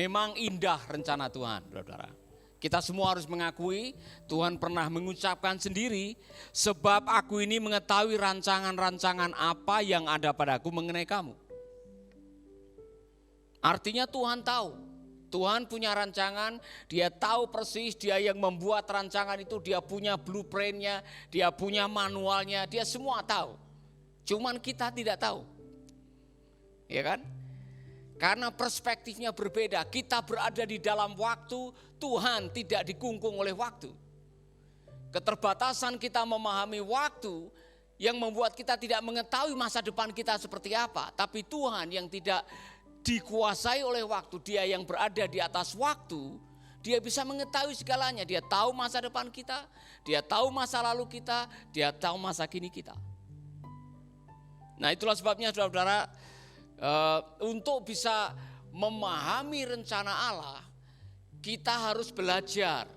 Memang indah rencana Tuhan, saudara. Kita semua harus mengakui Tuhan pernah mengucapkan sendiri, sebab aku ini mengetahui rancangan-rancangan apa yang ada padaku mengenai kamu. Artinya Tuhan tahu, Tuhan punya rancangan, dia tahu persis, dia yang membuat rancangan itu, dia punya blueprintnya, dia punya manualnya, dia semua tahu. Cuman kita tidak tahu, ya kan? Karena perspektifnya berbeda, kita berada di dalam waktu, Tuhan tidak dikungkung oleh waktu. Keterbatasan kita memahami waktu yang membuat kita tidak mengetahui masa depan kita seperti apa. Tapi Tuhan yang tidak dikuasai oleh waktu, dia yang berada di atas waktu, dia bisa mengetahui segalanya. Dia tahu masa depan kita, dia tahu masa lalu kita, dia tahu masa kini kita. Nah, itulah sebabnya saudara-saudara, untuk bisa memahami rencana Allah, kita harus belajar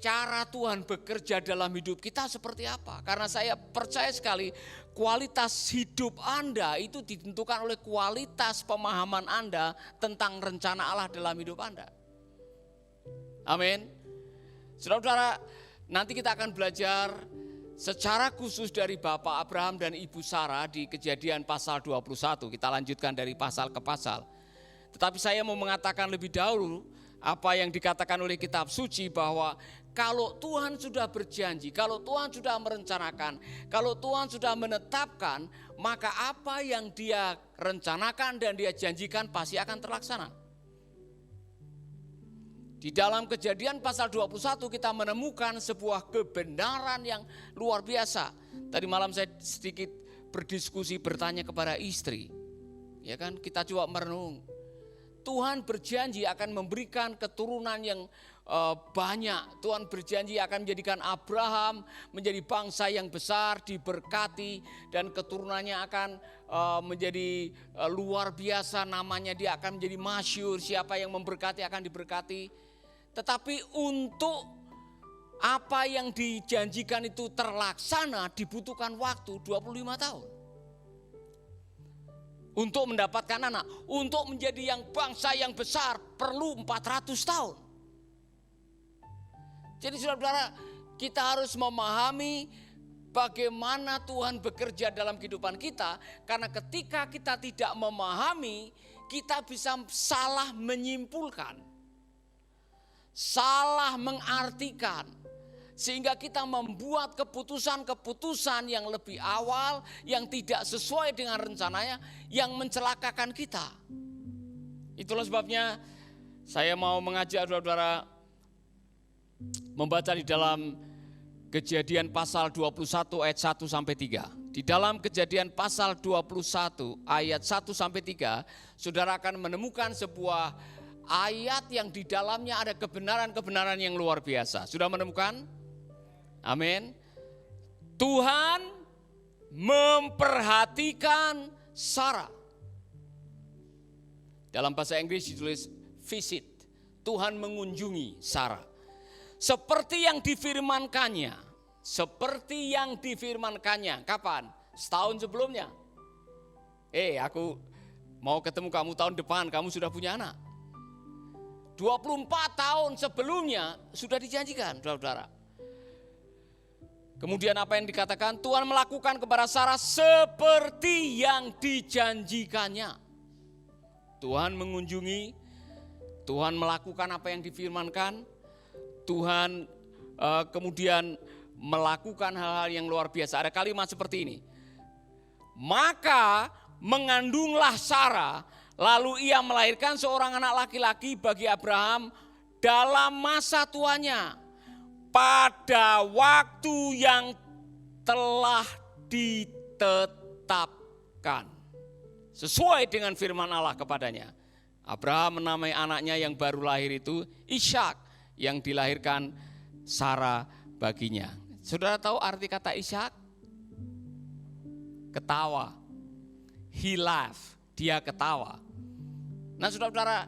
cara Tuhan bekerja dalam hidup kita seperti apa. Karena saya percaya sekali kualitas hidup Anda itu ditentukan oleh kualitas pemahaman Anda tentang rencana Allah dalam hidup Anda. Amin. Saudara-saudara, nanti kita akan belajar secara khusus dari Bapak Abraham dan Ibu Sarah di Kejadian pasal 21. Kita lanjutkan dari pasal ke pasal. Tetapi saya mau mengatakan lebih dahulu apa yang dikatakan oleh kitab suci, bahwa kalau Tuhan sudah berjanji, kalau Tuhan sudah merencanakan, kalau Tuhan sudah menetapkan, maka apa yang dia rencanakan dan dia janjikan pasti akan terlaksana. Di dalam Kejadian pasal 21 kita menemukan sebuah kebenaran yang luar biasa. Tadi malam saya sedikit berdiskusi, bertanya kepada istri. Ya kan, kita coba merenung. Tuhan berjanji akan memberikan keturunan yang banyak. Tuhan berjanji akan menjadikan Abraham menjadi bangsa yang besar, diberkati, dan keturunannya akan menjadi luar biasa. Namanya dia akan menjadi masyhur. Siapa yang memberkati akan diberkati. Tetapi untuk apa yang dijanjikan itu terlaksana dibutuhkan waktu 25 tahun. Untuk mendapatkan anak, untuk menjadi yang bangsa yang besar perlu 400 tahun. Jadi saudara-saudara, kita harus memahami bagaimana Tuhan bekerja dalam kehidupan kita. Karena ketika kita tidak memahami, kita bisa salah menyimpulkan, salah mengartikan, sehingga kita membuat keputusan-keputusan yang lebih awal, yang tidak sesuai dengan rencananya, yang mencelakakan kita. Itulah sebabnya saya mau mengajak saudara-saudara membaca di dalam Kejadian pasal 21 ayat 1 sampai 3. Di dalam Kejadian pasal 21 ayat 1 sampai 3, saudara akan menemukan sebuah ayat yang di dalamnya ada kebenaran-kebenaran yang luar biasa. Sudah menemukan? Amin. Tuhan memperhatikan Sarah. Dalam bahasa Inggris ditulis visit. Tuhan mengunjungi Sarah. Seperti yang difirmankannya. Seperti yang difirmankannya. Kapan? Setahun sebelumnya. Aku mau ketemu kamu tahun depan, kamu sudah punya anak. 24 tahun sebelumnya sudah dijanjikan, saudara-saudara. Kemudian apa yang dikatakan? Tuhan melakukan kepada Sarah seperti yang dijanjikannya. Tuhan mengunjungi, Tuhan melakukan apa yang difirmankan. Tuhan kemudian melakukan hal-hal yang luar biasa. Ada kalimat seperti ini. Maka mengandunglah Sarah, lalu ia melahirkan seorang anak laki-laki bagi Abraham dalam masa tuanya, pada waktu yang telah ditetapkan. Sesuai dengan firman Allah kepadanya. Abraham menamai anaknya yang baru lahir itu Ishak, yang dilahirkan Sarah baginya. Saudara tahu arti kata Ishak? Ketawa. He laughed, dia ketawa. Nah saudara-saudara,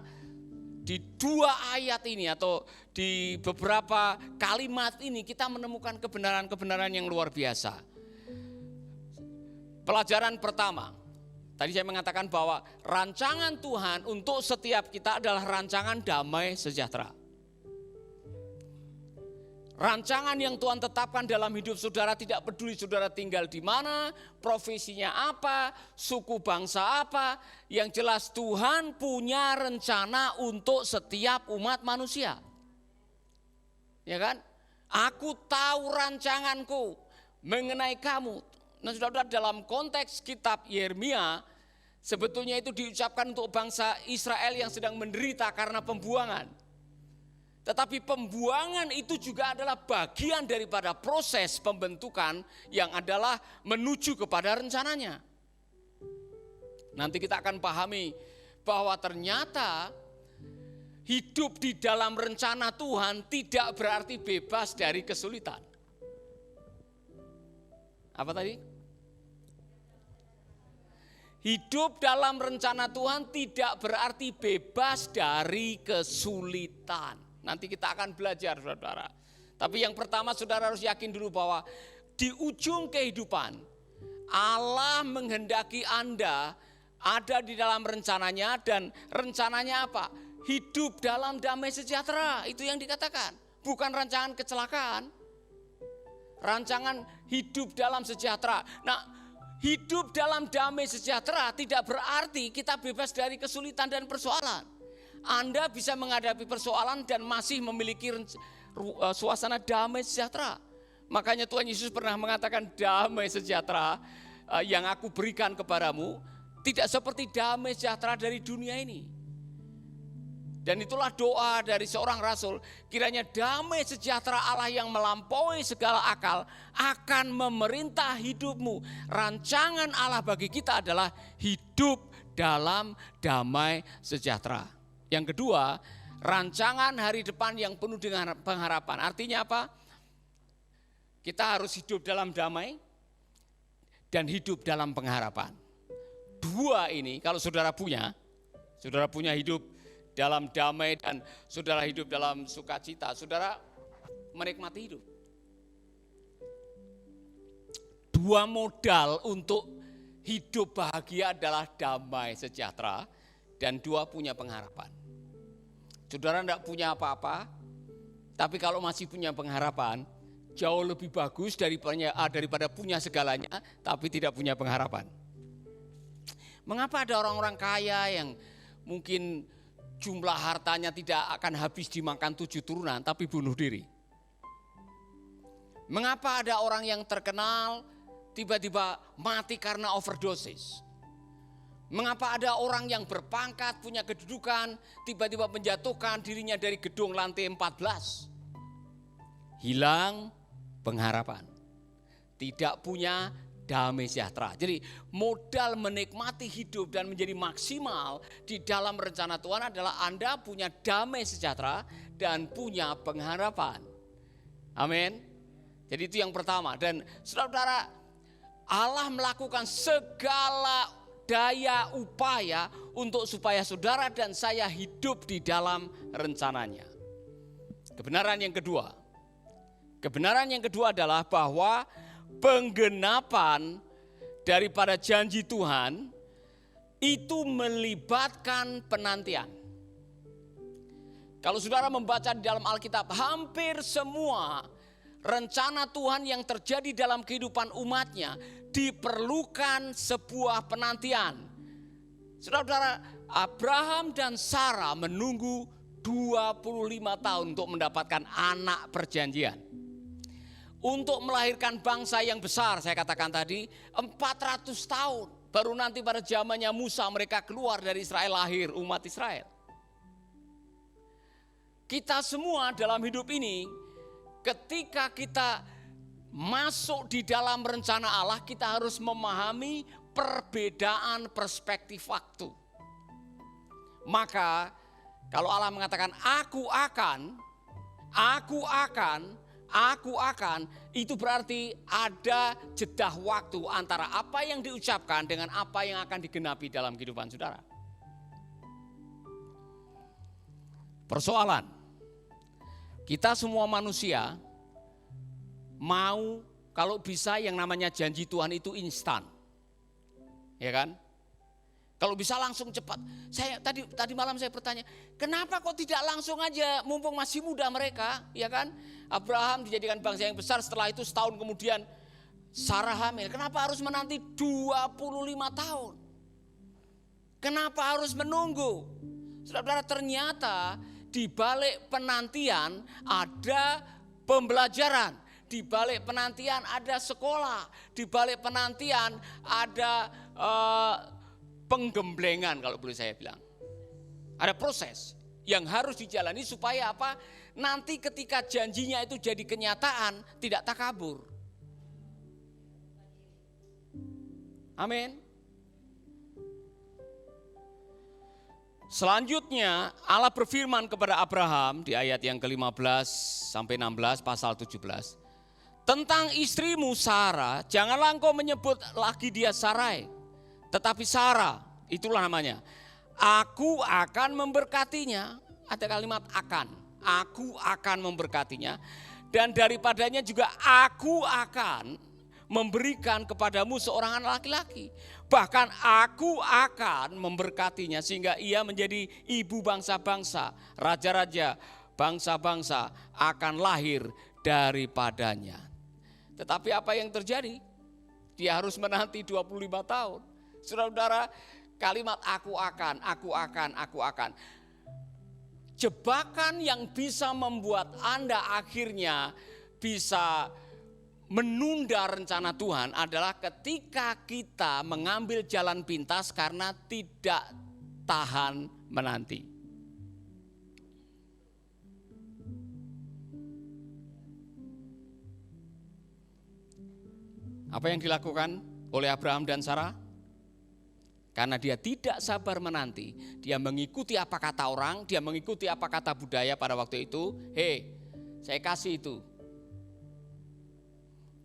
di dua ayat ini atau di beberapa kalimat ini kita menemukan kebenaran-kebenaran yang luar biasa. Pelajaran pertama, Tadi saya mengatakan bahwa rancangan Tuhan untuk setiap kita adalah rancangan damai sejahtera. Rancangan yang Tuhan tetapkan dalam hidup saudara, tidak peduli saudara tinggal di mana, profesinya apa, suku bangsa apa. Yang jelas Tuhan punya rencana untuk setiap umat manusia. Ya kan? Aku tahu rancanganku mengenai kamu. Nah, saudara, dalam konteks kitab Yeremia, sebetulnya itu diucapkan untuk bangsa Israel yang sedang menderita karena pembuangan. Tetapi pembuangan itu juga adalah bagian daripada proses pembentukan yang adalah menuju kepada rencananya. Nanti kita akan pahami bahwa ternyata hidup di dalam rencana Tuhan tidak berarti bebas dari kesulitan. Apa tadi? Hidup dalam rencana Tuhan tidak berarti bebas dari kesulitan. Nanti kita akan belajar, saudara. Tapi yang pertama saudara harus yakin dulu bahwa di ujung kehidupan Allah menghendaki Anda ada di dalam rencananya, dan rencananya apa? Hidup dalam damai sejahtera, itu yang dikatakan. Bukan rancangan kecelakaan. Rancangan hidup dalam sejahtera. Nah, hidup dalam damai sejahtera tidak berarti kita bebas dari kesulitan dan persoalan. Anda bisa menghadapi persoalan dan masih memiliki suasana damai sejahtera. Makanya Tuhan Yesus pernah mengatakan damai sejahtera yang aku berikan kepadamu tidak seperti damai sejahtera dari dunia ini. Dan itulah doa dari seorang rasul, kiranya damai sejahtera Allah yang melampaui segala akal akan memerintah hidupmu. Rancangan Allah bagi kita adalah hidup dalam damai sejahtera. Yang kedua, rancangan hari depan yang penuh dengan pengharapan. Artinya apa? Kita harus hidup dalam damai dan hidup dalam pengharapan. Dua ini kalau saudara punya hidup dalam damai dan saudara hidup dalam sukacita, saudara menikmati hidup. Dua modal untuk hidup bahagia adalah damai sejahtera dan dua punya pengharapan. Saudara tidak punya apa-apa, tapi kalau masih punya pengharapan, jauh lebih bagus daripada punya segalanya, tapi tidak punya pengharapan. Mengapa ada orang-orang kaya yang mungkin jumlah hartanya tidak akan habis dimakan 7 turunan, tapi bunuh diri? Mengapa ada orang yang terkenal tiba-tiba mati karena overdosis? Mengapa ada orang yang berpangkat, punya kedudukan, tiba-tiba menjatuhkan dirinya dari gedung lantai 14? Hilang pengharapan, tidak punya damai sejahtera. Jadi modal menikmati hidup dan menjadi maksimal di dalam rencana Tuhan adalah Anda punya damai sejahtera dan punya pengharapan. Amin. Jadi itu yang pertama. Dan saudara, Allah melakukan segala daya upaya untuk supaya saudara dan saya hidup di dalam rencananya. Kebenaran yang kedua adalah bahwa penggenapan daripada janji Tuhan itu melibatkan penantian. Kalau saudara membaca di dalam Alkitab, hampir semua rencana Tuhan yang terjadi dalam kehidupan umatnya diperlukan sebuah penantian. Saudara-saudara, Abraham dan Sarah menunggu 25 tahun untuk mendapatkan anak perjanjian. Untuk melahirkan bangsa yang besar, saya katakan tadi, 400 tahun. Baru nanti pada zamannya Musa mereka keluar dari Israel, lahir umat Israel. Kita semua dalam hidup ini, ketika kita masuk di dalam rencana Allah, kita harus memahami perbedaan perspektif waktu. Maka kalau Allah mengatakan aku akan, itu berarti ada jeda waktu antara apa yang diucapkan dengan apa yang akan digenapi dalam kehidupan saudara. Persoalan, kita semua manusia mau kalau bisa yang namanya janji Tuhan itu instan. Ya kan? Kalau bisa langsung cepat. Saya tadi malam saya bertanya, kenapa kok tidak langsung aja mumpung masih muda mereka, ya kan? Abraham dijadikan bangsa yang besar, setelah itu setahun kemudian Sarah hamil. Kenapa harus menanti 25 tahun? Kenapa harus menunggu? Saudara, ternyata di balik penantian ada pembelajaran. Di balik penantian ada sekolah. Di balik penantian ada penggemblengan kalau boleh saya bilang. Ada proses yang harus dijalani supaya apa? Nanti ketika janjinya itu jadi kenyataan, tidak takabur. Amin. Selanjutnya Allah berfirman kepada Abraham di ayat yang ke-15 sampai 16 pasal 17. Tentang istrimu Sarah, janganlah engkau menyebut lagi dia Sarai, tetapi Sarah, itulah namanya. Aku akan memberkatinya, ada kalimat akan. Aku akan memberkatinya dan daripadanya juga aku akan memberikan kepadamu seorang anak laki-laki. Bahkan aku akan memberkatinya sehingga ia menjadi ibu bangsa-bangsa, raja-raja, bangsa-bangsa akan lahir daripadanya. Tetapi apa yang terjadi? Dia harus menanti 25 tahun. Saudara-saudara, kalimat aku akan. Jebakan yang bisa membuat Anda akhirnya bisa menunda rencana Tuhan adalah ketika kita mengambil jalan pintas karena tidak tahan menanti. Apa yang dilakukan oleh Abraham dan Sarah? Karena dia tidak sabar menanti, dia mengikuti apa kata orang, dia mengikuti apa kata budaya pada waktu itu. Saya kasih itu.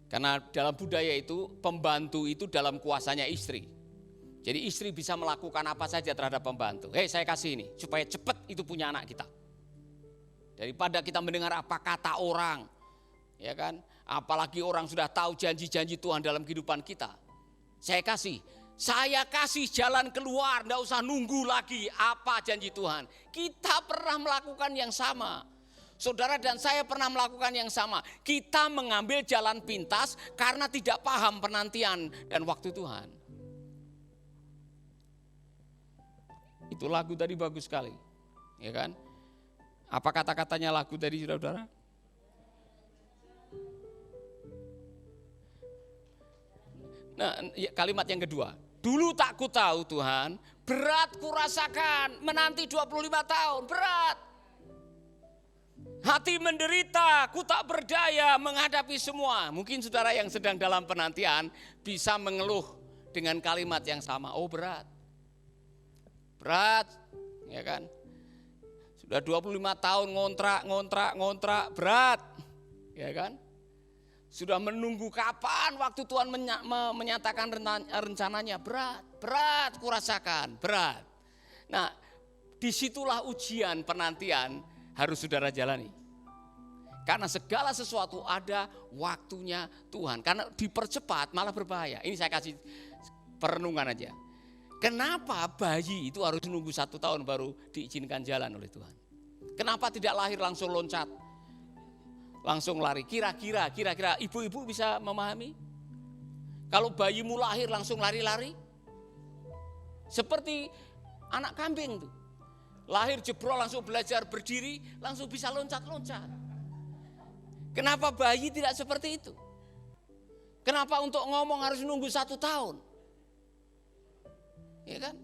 Karena dalam budaya itu, pembantu itu dalam kuasanya istri. Jadi istri bisa melakukan apa saja terhadap pembantu. Saya kasih ini, supaya cepat itu punya anak kita. Daripada kita mendengar apa kata orang, ya kan? Apalagi orang sudah tahu janji-janji Tuhan dalam kehidupan kita. Saya kasih jalan keluar, enggak usah nunggu lagi apa janji Tuhan. Kita pernah melakukan yang sama. Saudara dan saya pernah melakukan yang sama. Kita mengambil jalan pintas karena tidak paham penantian dan waktu Tuhan. Itu lagu tadi bagus sekali, ya kan? Apa kata-katanya lagu tadi, saudara-saudara? Nah, kalimat yang kedua. Dulu tak ku tahu Tuhan, berat ku rasakan menanti 25 tahun, berat. Hati menderita, ku tak berdaya menghadapi semua. Mungkin saudara yang sedang dalam penantian bisa mengeluh dengan kalimat yang sama. Oh berat, ya kan? Sudah 25 tahun ngontrak, berat, ya kan? Sudah menunggu kapan waktu Tuhan menyatakan rencananya, berat ku rasakan, berat. Nah, disitulah ujian penantian harus saudara jalani. Karena segala sesuatu ada waktunya Tuhan. Karena dipercepat malah berbahaya. Ini saya kasih perenungan aja. Kenapa bayi itu harus nunggu 1 tahun baru diizinkan jalan oleh Tuhan? Kenapa tidak lahir langsung loncat? Langsung lari, kira-kira ibu-ibu bisa memahami? Kalau bayimu lahir langsung lari-lari? Seperti anak kambing tuh. Lahir jebrol langsung belajar berdiri, langsung bisa loncat-loncat. Kenapa bayi tidak seperti itu? Kenapa untuk ngomong harus nunggu 1 tahun? Ya kan?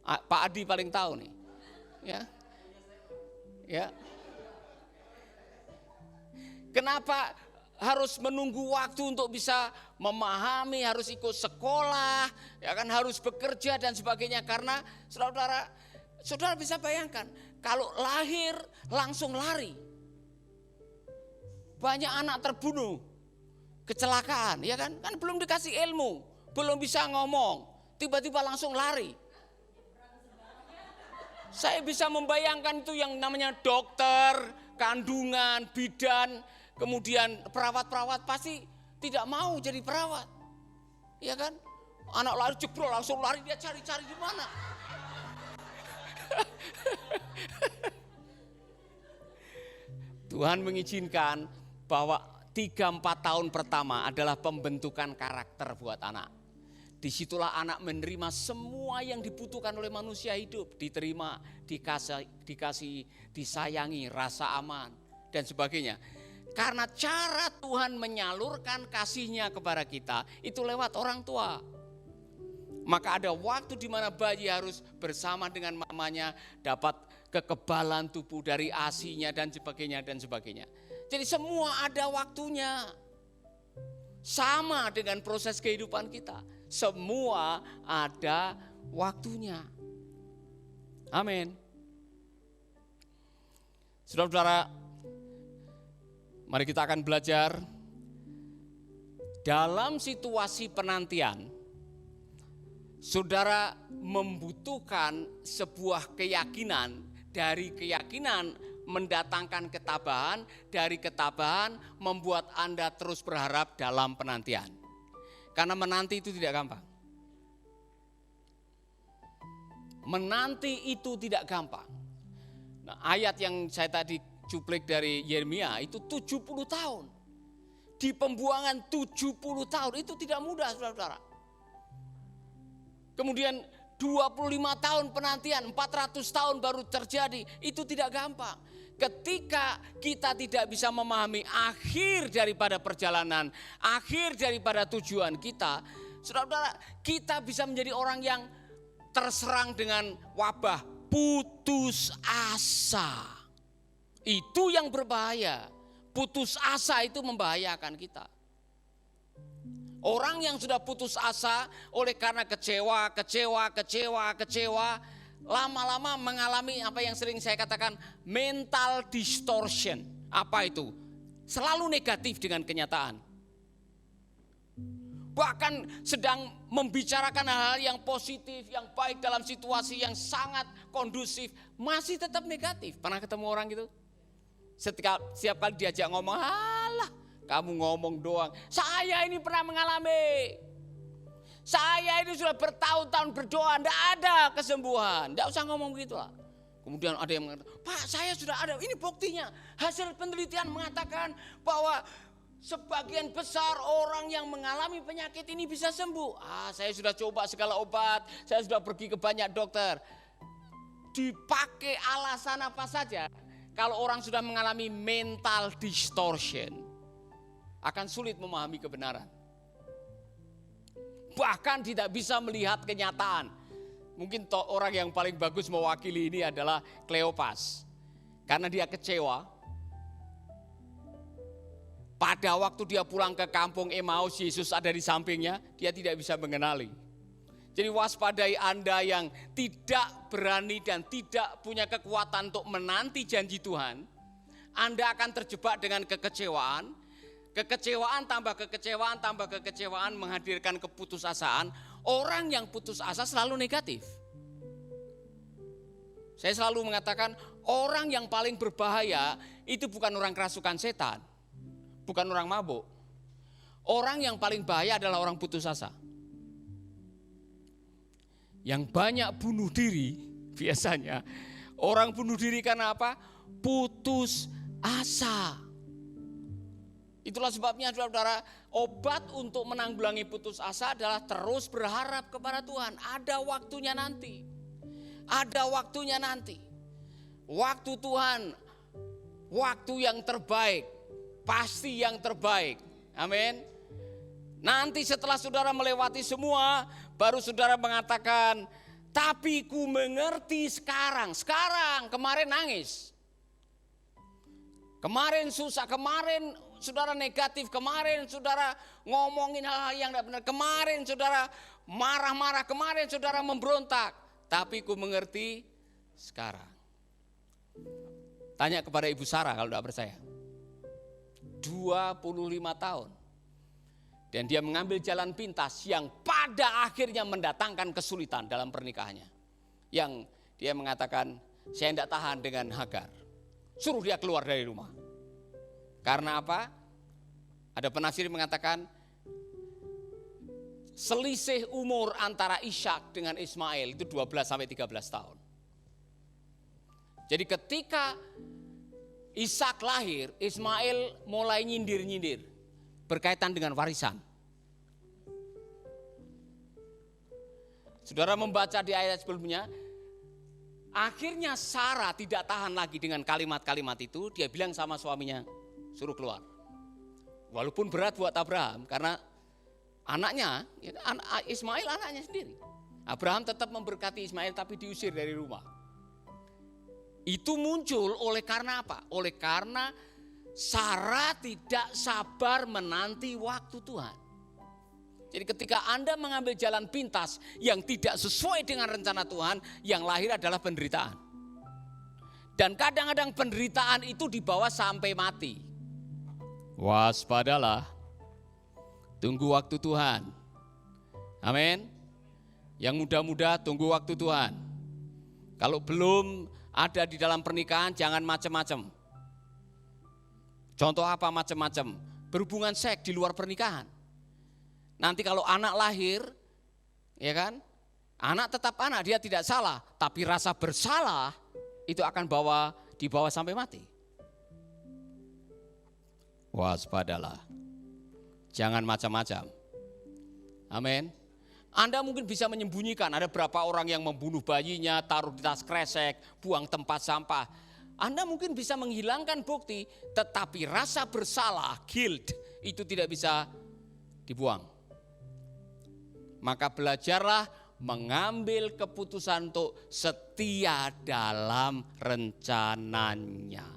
Pak Adi paling tahu nih. Ya. Kenapa harus menunggu waktu untuk bisa memahami, harus ikut sekolah, ya kan, harus bekerja dan sebagainya. Karena saudara bisa bayangkan, kalau lahir langsung lari. Banyak anak terbunuh, kecelakaan, ya kan? Kan belum dikasih ilmu, belum bisa ngomong, tiba-tiba langsung lari. Saya bisa membayangkan itu yang namanya dokter, kandungan, bidan, kemudian perawat-perawat pasti tidak mau jadi perawat. Iya kan? Anak lari jebrol langsung lari, dia cari-cari di mana. Tuhan mengizinkan bahwa 3-4 tahun pertama adalah pembentukan karakter buat anak. Disitulah anak menerima semua yang dibutuhkan oleh manusia hidup. Diterima, dikasih, disayangi, rasa aman, dan sebagainya. Karena cara Tuhan menyalurkan kasih-Nya kepada kita itu lewat orang tua. Maka ada waktu di mana bayi harus bersama dengan mamanya, dapat kekebalan tubuh dari ASI-nya dan sebagainya dan sebagainya. Jadi semua ada waktunya. Sama dengan proses kehidupan kita. Semua ada waktunya. Amin. Saudara-saudara, mari kita akan belajar dalam situasi penantian. Saudara membutuhkan sebuah keyakinan, dari keyakinan mendatangkan ketabahan, dari ketabahan membuat Anda terus berharap dalam penantian. Karena menanti itu tidak gampang. Menanti itu tidak gampang. Nah, ayat yang saya tadi cuplik dari Yeremia itu 70 tahun. Di pembuangan 70 tahun itu tidak mudah, saudara-saudara. Kemudian 25 tahun penantian, 400 tahun baru terjadi, itu tidak gampang. Ketika kita tidak bisa memahami akhir daripada perjalanan, akhir daripada tujuan kita, saudara-saudara, kita bisa menjadi orang yang terserang dengan wabah putus asa. Itu yang berbahaya. Putus asa itu membahayakan kita. Orang yang sudah putus asa oleh karena kecewa, lama-lama mengalami apa yang sering saya katakan mental distortion. Apa itu? Selalu negatif dengan kenyataan. Bahkan sedang membicarakan hal-hal yang positif, yang baik dalam situasi yang sangat kondusif, masih tetap negatif. Pernah ketemu orang gitu? Setiap kali diajak ngomong, alah kamu ngomong doang. Saya ini pernah mengalami. Saya ini sudah bertahun-tahun berdoa, tidak ada kesembuhan. Tidak usah ngomong begitu lah. Kemudian ada yang mengatakan, Pak saya sudah ada, ini buktinya. Hasil penelitian mengatakan bahwa sebagian besar orang yang mengalami penyakit ini bisa sembuh. Saya sudah coba segala obat, saya sudah pergi ke banyak dokter. Dipakai alasan apa saja. Kalau orang sudah mengalami mental distortion, akan sulit memahami kebenaran. Bahkan tidak bisa melihat kenyataan. Mungkin orang yang paling bagus mewakili ini adalah Kleopas. Karena dia kecewa. Pada waktu dia pulang ke kampung Emmaus, Yesus ada di sampingnya, dia tidak bisa mengenali. Jadi waspadai Anda yang tidak berani dan tidak punya kekuatan untuk menanti janji Tuhan. Anda akan terjebak dengan kekecewaan. Kekecewaan tambah kekecewaan menghadirkan keputusasaan. Orang yang putus asa selalu negatif. Saya selalu mengatakan orang yang paling berbahaya itu bukan orang kerasukan setan, bukan orang mabuk. Orang yang paling bahaya adalah orang putus asa. Yang banyak bunuh diri biasanya orang bunuh diri karena apa? Putus asa. Itulah sebabnya saudara, obat untuk menanggulangi putus asa adalah terus berharap kepada Tuhan. Ada waktunya nanti. Ada waktunya nanti. Waktu Tuhan, waktu yang terbaik, pasti yang terbaik. Amin. Nanti setelah saudara melewati semua, baru saudara mengatakan, tapi ku mengerti sekarang. Sekarang, kemarin nangis. Kemarin susah, kemarin saudara negatif, kemarin saudara ngomongin hal-hal yang tidak benar, kemarin saudara marah-marah, kemarin saudara memberontak. Tapi ku mengerti sekarang. Tanya kepada Ibu Sarah kalau tidak percaya. 25 tahun. Dan dia mengambil jalan pintas yang pada akhirnya mendatangkan kesulitan dalam pernikahannya. Yang dia mengatakan, saya tidak tahan dengan Hagar. Suruh dia keluar dari rumah. Karena apa? Ada penafsir mengatakan selisih umur antara Ishak dengan Ismail itu 12 sampai 13 tahun. Jadi ketika Ishak lahir, Ismail mulai nyindir-nyindir berkaitan dengan warisan. Saudara membaca di ayat sebelumnya, akhirnya Sarah tidak tahan lagi dengan kalimat-kalimat itu, dia bilang sama suaminya, suruh keluar. Walaupun berat buat Abraham, karena anaknya, Ismail anaknya sendiri. Abraham tetap memberkati Ismail tapi diusir dari rumah. Itu muncul oleh karena apa? Oleh karena Sarah tidak sabar menanti waktu Tuhan. Jadi ketika Anda mengambil jalan pintas yang tidak sesuai dengan rencana Tuhan, yang lahir adalah penderitaan. Dan kadang-kadang penderitaan itu dibawa sampai mati. Waspadalah, tunggu waktu Tuhan. Amin. Yang muda-muda tunggu waktu Tuhan. Kalau belum ada di dalam pernikahan jangan macam-macam. Contoh apa macam-macam? Berhubungan seks di luar pernikahan. Nanti kalau anak lahir, ya kan? Anak tetap anak, dia tidak salah, tapi rasa bersalah itu akan dibawa sampai mati. Waspadalah. Jangan macam-macam. Amin. Anda mungkin bisa menyembunyikan, ada berapa orang yang membunuh bayinya, taruh di tas kresek, buang tempat sampah. Anda mungkin bisa menghilangkan bukti, tetapi rasa bersalah, guilt, itu tidak bisa dibuang. Maka belajarlah mengambil keputusan untuk setia dalam rencananya.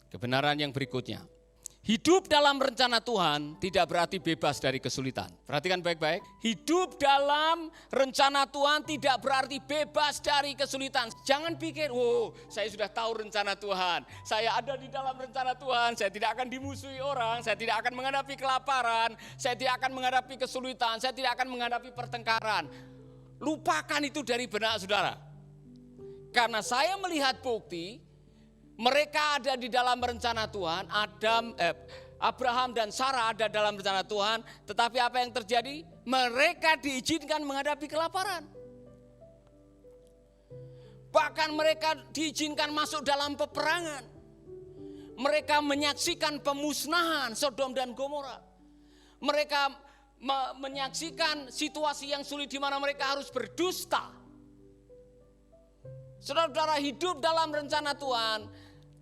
Kebenaran yang berikutnya. Hidup dalam rencana Tuhan tidak berarti bebas dari kesulitan. Perhatikan baik-baik. Hidup dalam rencana Tuhan tidak berarti bebas dari kesulitan. Jangan pikir, saya sudah tahu rencana Tuhan. Saya ada di dalam rencana Tuhan. Saya tidak akan dimusuhi orang. Saya tidak akan menghadapi kelaparan. Saya tidak akan menghadapi kesulitan. Saya tidak akan menghadapi pertengkaran. Lupakan itu dari benak saudara. Karena saya melihat bukti, mereka ada di dalam rencana Tuhan, Abraham dan Sarah ada dalam rencana Tuhan, tetapi apa yang terjadi? Mereka diizinkan menghadapi kelaparan. Bahkan mereka diizinkan masuk dalam peperangan. Mereka menyaksikan pemusnahan Sodom dan Gomora. Mereka menyaksikan situasi yang sulit di mana mereka harus berdusta. Saudara-saudara, hidup dalam rencana Tuhan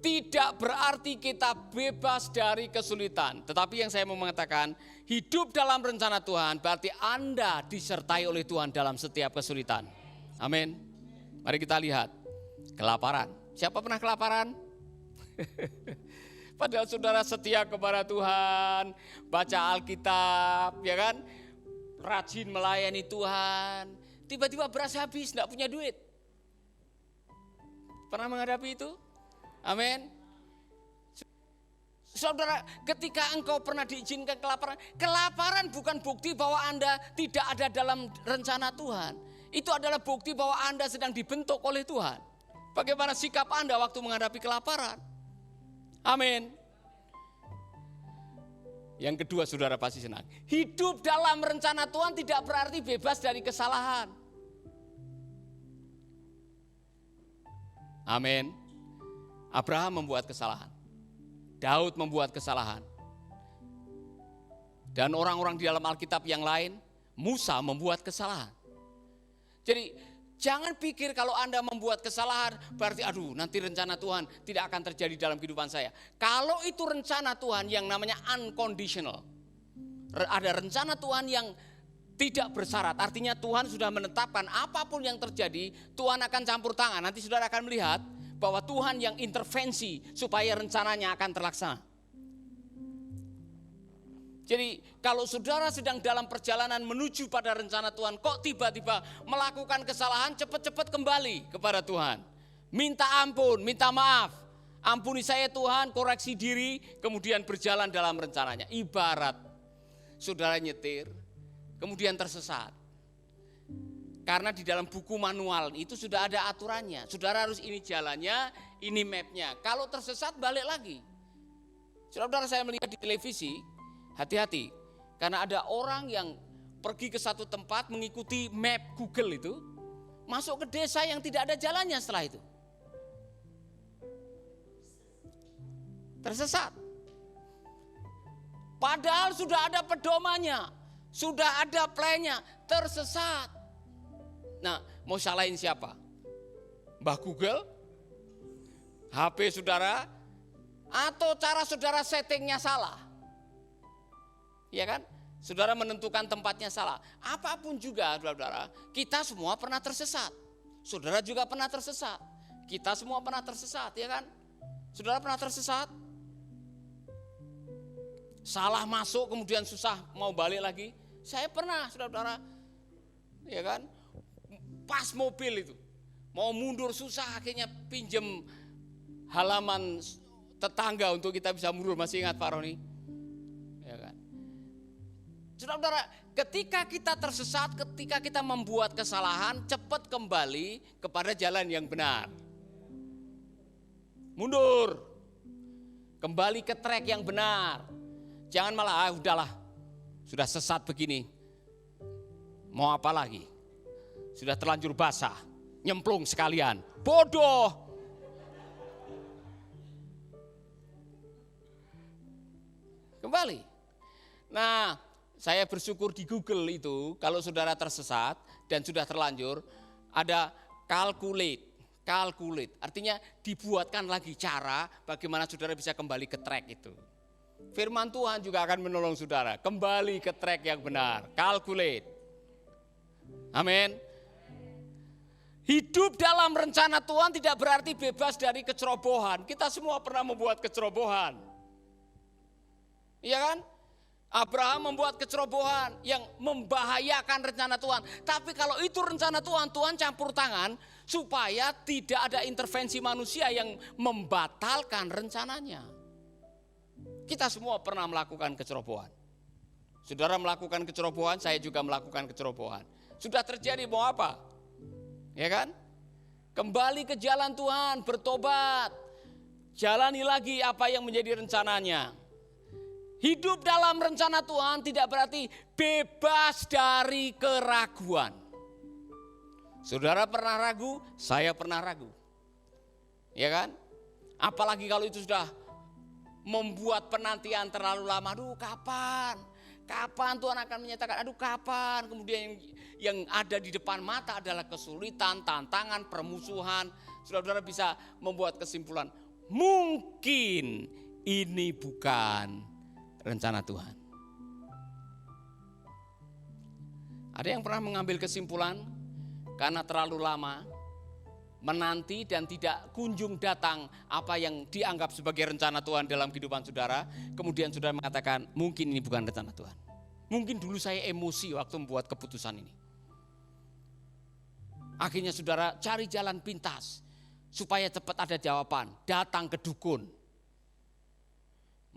tidak berarti kita bebas dari kesulitan. Tetapi yang saya mau mengatakan, hidup dalam rencana Tuhan berarti Anda disertai oleh Tuhan dalam setiap kesulitan. Amin. Mari kita lihat. Kelaparan. Siapa pernah kelaparan? Padahal saudara setia kepada Tuhan, baca Alkitab, ya kan? Rajin melayani Tuhan. Tiba-tiba beras habis, enggak punya duit. Pernah menghadapi itu? Amin. Saudara, ketika engkau pernah diizinkan kelaparan, kelaparan bukan bukti bahwa Anda tidak ada dalam rencana Tuhan. Itu adalah bukti bahwa Anda sedang dibentuk oleh Tuhan. Bagaimana sikap Anda waktu menghadapi kelaparan? Amin. Yang kedua, saudara pasti senang. Hidup dalam rencana Tuhan tidak berarti bebas dari kesalahan. Amin. Abraham membuat kesalahan. Daud membuat kesalahan. Dan orang-orang di dalam Alkitab yang lain, Musa membuat kesalahan. Jadi jangan pikir kalau Anda membuat kesalahan berarti nanti rencana Tuhan tidak akan terjadi dalam kehidupan saya. Kalau itu rencana Tuhan yang namanya unconditional. Ada rencana Tuhan yang tidak bersyarat, artinya Tuhan sudah menetapkan apapun yang terjadi, Tuhan akan campur tangan. Nanti saudara akan melihat bahwa Tuhan yang intervensi supaya rencananya akan terlaksana. Jadi kalau saudara sedang dalam perjalanan menuju pada rencana Tuhan, kok tiba-tiba melakukan kesalahan, cepat-cepat kembali kepada Tuhan. Minta ampun, minta maaf. Ampuni saya Tuhan, koreksi diri, kemudian berjalan dalam rencananya. Ibarat saudara nyetir, kemudian tersesat. Karena di dalam buku manual itu sudah ada aturannya. Saudara harus ini jalannya, ini mapnya. Kalau tersesat balik lagi. Saudara saya melihat di televisi, hati-hati. Karena ada orang yang pergi ke satu tempat mengikuti map Google itu, masuk ke desa yang tidak ada jalannya setelah itu. Tersesat. Padahal sudah ada pedomannya, sudah ada plannya, tersesat. Nah, mau salahin siapa? Mbah Google? HP saudara? Atau cara saudara settingnya salah? Ya kan? Saudara menentukan tempatnya salah. Apapun juga, saudara, kita semua pernah tersesat. Saudara juga pernah tersesat. Kita semua pernah tersesat, ya kan? Saudara pernah tersesat? Salah masuk kemudian susah mau balik lagi. Saya pernah, saudara-saudara. Ya kan? Pas mobil itu. Mau mundur susah, akhirnya pinjem halaman tetangga untuk kita bisa mundur. Masih ingat Pak Roni? Ya kan? Saudara-saudara, ketika kita tersesat, ketika kita membuat kesalahan, cepat kembali kepada jalan yang benar. Mundur. Kembali ke track yang benar. Jangan malah, udahlah, sudah sesat begini. Mau apa lagi? Sudah terlanjur basah, nyemplung sekalian. Bodoh. Kembali. Nah, saya bersyukur di Google itu, kalau saudara tersesat dan sudah terlanjur, ada calculate. Artinya dibuatkan lagi cara bagaimana saudara bisa kembali ke track itu. Firman Tuhan juga akan menolong saudara kembali ke track yang benar. Calculate. Amin. Hidup dalam rencana Tuhan tidak berarti bebas dari kecerobohan. Kita semua pernah membuat kecerobohan. Iya kan? Abraham membuat kecerobohan yang membahayakan rencana Tuhan. Tapi kalau itu rencana Tuhan, Tuhan campur tangan supaya tidak ada intervensi manusia yang membatalkan rencananya. Kita semua pernah melakukan kecerobohan. Saudara melakukan kecerobohan, saya juga melakukan kecerobohan. Sudah terjadi, mau apa? Ya kan? Kembali ke jalan Tuhan, bertobat. Jalani lagi apa yang menjadi rencananya. Hidup dalam rencana Tuhan tidak berarti bebas dari keraguan. Saudara pernah ragu, saya pernah ragu. Ya kan? Apalagi kalau itu sudah membuat penantian terlalu lama. Aduh, kapan Tuhan akan menyatakan, aduh kapan. Kemudian yang ada di depan mata adalah kesulitan, tantangan, permusuhan. Saudara-saudara bisa membuat kesimpulan, mungkin ini bukan rencana Tuhan. Ada yang pernah mengambil kesimpulan karena terlalu lama menanti dan tidak kunjung datang apa yang dianggap sebagai rencana Tuhan dalam kehidupan saudara. Kemudian saudara mengatakan, mungkin ini bukan rencana Tuhan. Mungkin dulu saya emosi waktu membuat keputusan ini. Akhirnya saudara cari jalan pintas supaya cepat ada jawaban. Datang ke dukun.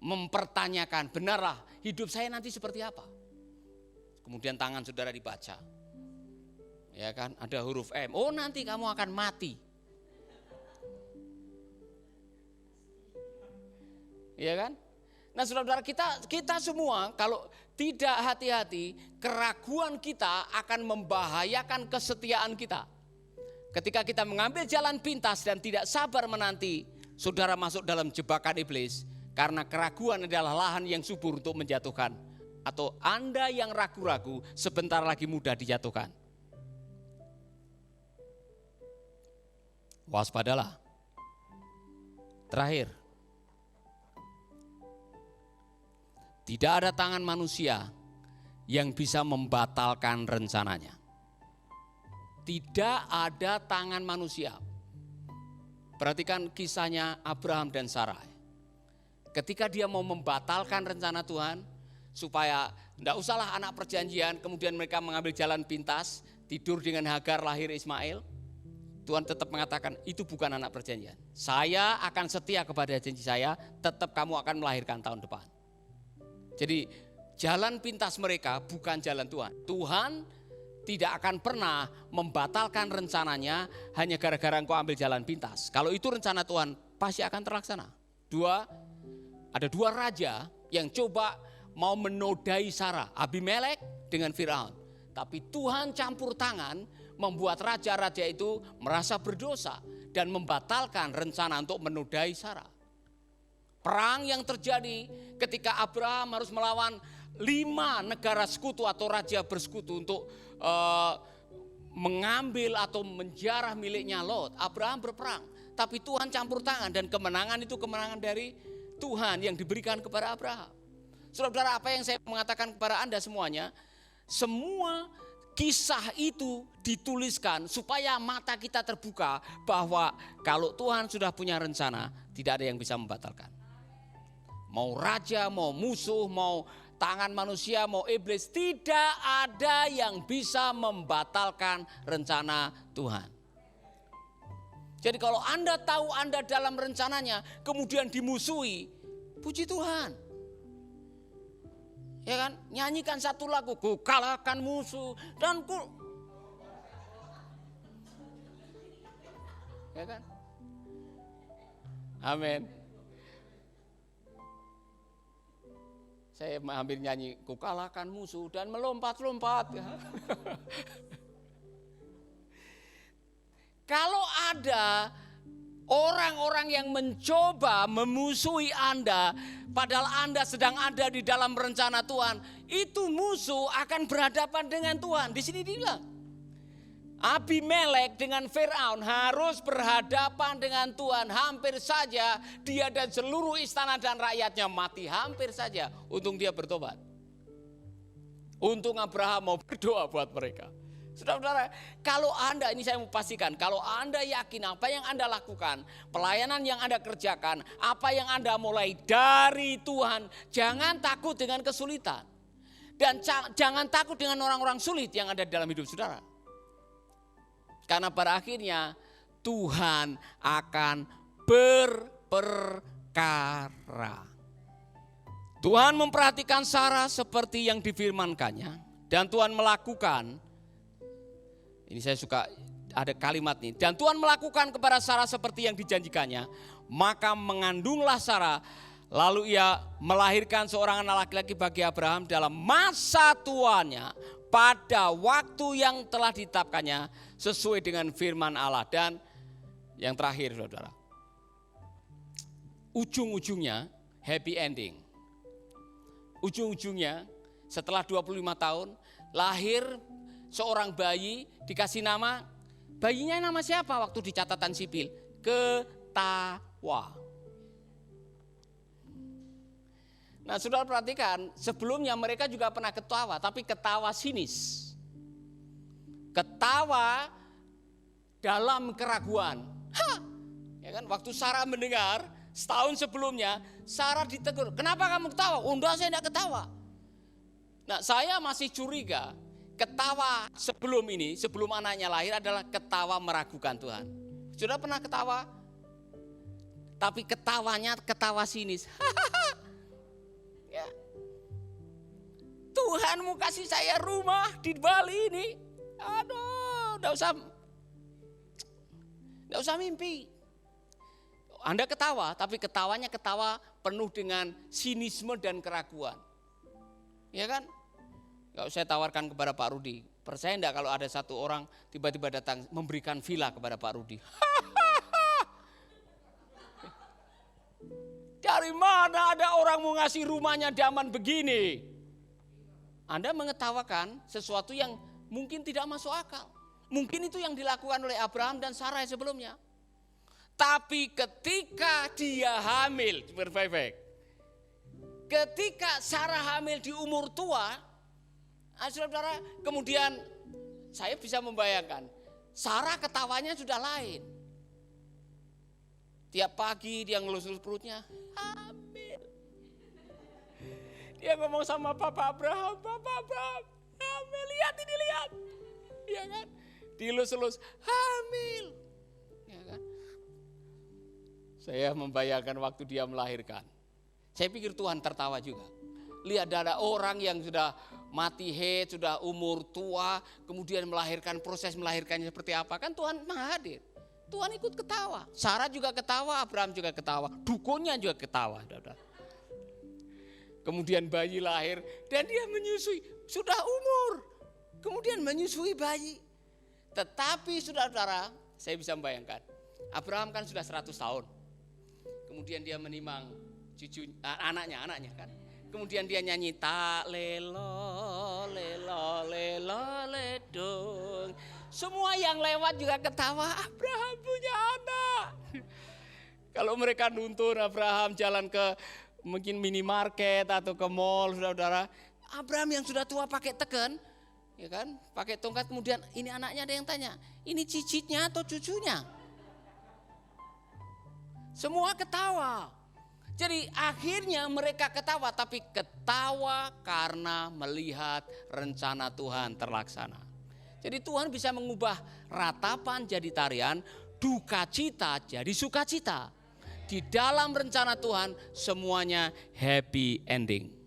Mempertanyakan, benarlah hidup saya nanti seperti apa? Kemudian tangan saudara dibaca. Ya kan, ada huruf M. Oh, nanti kamu akan mati. Ya kan? Nah, saudara-saudara, kita semua kalau tidak hati-hati, keraguan kita akan membahayakan kesetiaan kita. Ketika kita mengambil jalan pintas dan tidak sabar menanti, saudara masuk dalam jebakan iblis. Karena keraguan adalah lahan yang subur untuk menjatuhkan. Atau Anda yang ragu-ragu sebentar lagi mudah dijatuhkan. Waspadalah. Terakhir, tidak ada tangan manusia yang bisa membatalkan rencananya. Tidak ada tangan manusia. Perhatikan kisahnya Abraham dan Sarai. Ketika dia mau membatalkan rencana Tuhan, supaya tidak usahlah anak perjanjian, kemudian mereka mengambil jalan pintas, tidur dengan Hagar, lahir Ismail. Tuhan tetap mengatakan, itu bukan anak perjanjian. Saya akan setia kepada janji saya, tetap kamu akan melahirkan tahun depan. Jadi jalan pintas mereka bukan jalan Tuhan. Tuhan tidak akan pernah membatalkan rencananya hanya gara-gara engkau ambil jalan pintas. Kalau itu rencana Tuhan, pasti akan terlaksana. Ada dua raja yang coba mau menodai Sarah, Abimelek dengan Firaun. Tapi Tuhan campur tangan membuat raja-raja itu merasa berdosa dan membatalkan rencana untuk menodai Sarah. Perang yang terjadi ketika Abraham harus melawan 5 negara sekutu atau raja bersekutu untuk mengambil atau menjarah miliknya Lot. Abraham berperang, tapi Tuhan campur tangan dan kemenangan itu kemenangan dari Tuhan yang diberikan kepada Abraham. Saudara-saudara, apa yang saya mengatakan kepada Anda semuanya, semua kisah itu dituliskan supaya mata kita terbuka bahwa kalau Tuhan sudah punya rencana, tidak ada yang bisa membatalkan. Mau raja, mau musuh, mau tangan manusia, mau iblis, tidak ada yang bisa membatalkan rencana Tuhan. Jadi kalau Anda tahu Anda dalam rencananya, kemudian dimusuhi, puji Tuhan. Ya kan, nyanyikan satu lagu, ku kalahkan musuh dan ku, ya kan, amin. Saya hampir nyanyi, ku kalahkan musuh dan melompat-lompat. Kalau ada orang-orang yang mencoba memusuhi Anda, padahal Anda sedang ada di dalam rencana Tuhan, itu musuh akan berhadapan dengan Tuhan. Di sini dibilang, Abimelek dengan Firaun harus berhadapan dengan Tuhan. Hampir saja dia dan seluruh istana dan rakyatnya mati. Hampir saja, untung dia bertobat. Untung Abraham mau berdoa buat mereka. Saudara-saudara, kalau Anda, ini saya mau pastikan, kalau Anda yakin apa yang Anda lakukan, pelayanan yang Anda kerjakan, apa yang Anda mulai dari Tuhan, jangan takut dengan kesulitan. Dan jangan takut dengan orang-orang sulit yang ada dalam hidup saudara. Karena pada akhirnya Tuhan akan berperkara. Tuhan memperhatikan Sarah seperti yang difirmankannya. Dan Tuhan melakukan, ini saya suka ada kalimat nih. Dan Tuhan melakukan kepada Sarah seperti yang dijanjikannya. Maka mengandunglah Sarah. Lalu ia melahirkan seorang anak laki-laki bagi Abraham dalam masa tuanya. Pada waktu yang telah ditetapkannya sesuai dengan firman Allah. Dan yang terakhir saudara, ujung-ujungnya happy ending. Ujung-ujungnya setelah 25 tahun lahir seorang bayi, dikasih nama, bayinya nama siapa waktu di catatan sipil? Ketawa. Nah saudara perhatikan, sebelumnya mereka juga pernah ketawa, tapi ketawa sinis. Ketawa dalam keraguan. Ya kan, waktu Sarah mendengar, setahun sebelumnya, Sarah ditegur, kenapa kamu ketawa? Enggak, saya tidak ketawa. Nah saya masih curiga, ketawa sebelum ini, sebelum anaknya lahir adalah ketawa meragukan Tuhan. Sudah pernah ketawa? Tapi ketawanya ketawa sinis. Ya. Tuhan mau kasih saya rumah di Bali ini. Aduh, enggak usah mimpi. Anda ketawa, tapi ketawanya ketawa penuh dengan sinisme dan keraguan. Ya kan? Enggak saya tawarkan kepada Pak Rudi. Percaya enggak kalau ada satu orang tiba-tiba datang memberikan villa kepada Pak Rudi? Dari mana ada orang mau ngasih rumahnya zaman begini? Anda mengetawakan sesuatu yang mungkin tidak masuk akal. Mungkin itu yang dilakukan oleh Abraham dan Sarah sebelumnya. Tapi ketika dia hamil, baik-baik. Ketika Sarah hamil di umur tua, saudara, kemudian saya bisa membayangkan, Sarah ketawanya sudah lain. Tiap pagi dia ngelus-ngelus perutnya, hamil. Dia ngomong sama Papa Abraham, hamil, lihat ini, lihat. Ya kan? Dilus-lus, hamil. Ya kan? Saya membayangkan waktu dia melahirkan. Saya pikir Tuhan tertawa juga. Lihat ada orang yang sudah mati head, sudah umur tua, kemudian melahirkan, proses melahirkannya seperti apa. Kan Tuhan maha hadir. Tuhan ikut ketawa. Sarah juga ketawa, Abraham juga ketawa. Dukunnya juga ketawa. Kemudian bayi lahir dan dia menyusui, sudah umur. Kemudian menyusui bayi. Tetapi saudara-saudara, saya bisa membayangkan, Abraham kan sudah 100 tahun. Kemudian dia menimang anaknya kan. Kemudian dia nyanyi tak lelo lelo lelo ledung. Semua yang lewat juga ketawa, Abraham punya anak. Kalau mereka nuntun Abraham jalan ke mungkin minimarket atau ke mall, saudara-saudara, Abraham yang sudah tua pakai teken, ya kan, pakai tongkat, kemudian ini anaknya ada yang tanya, ini cicitnya atau cucunya? Semua ketawa. Jadi akhirnya mereka ketawa, tapi ketawa karena melihat rencana Tuhan terlaksana. Jadi Tuhan bisa mengubah ratapan jadi tarian, duka cita jadi sukacita. Di dalam rencana Tuhan semuanya happy ending.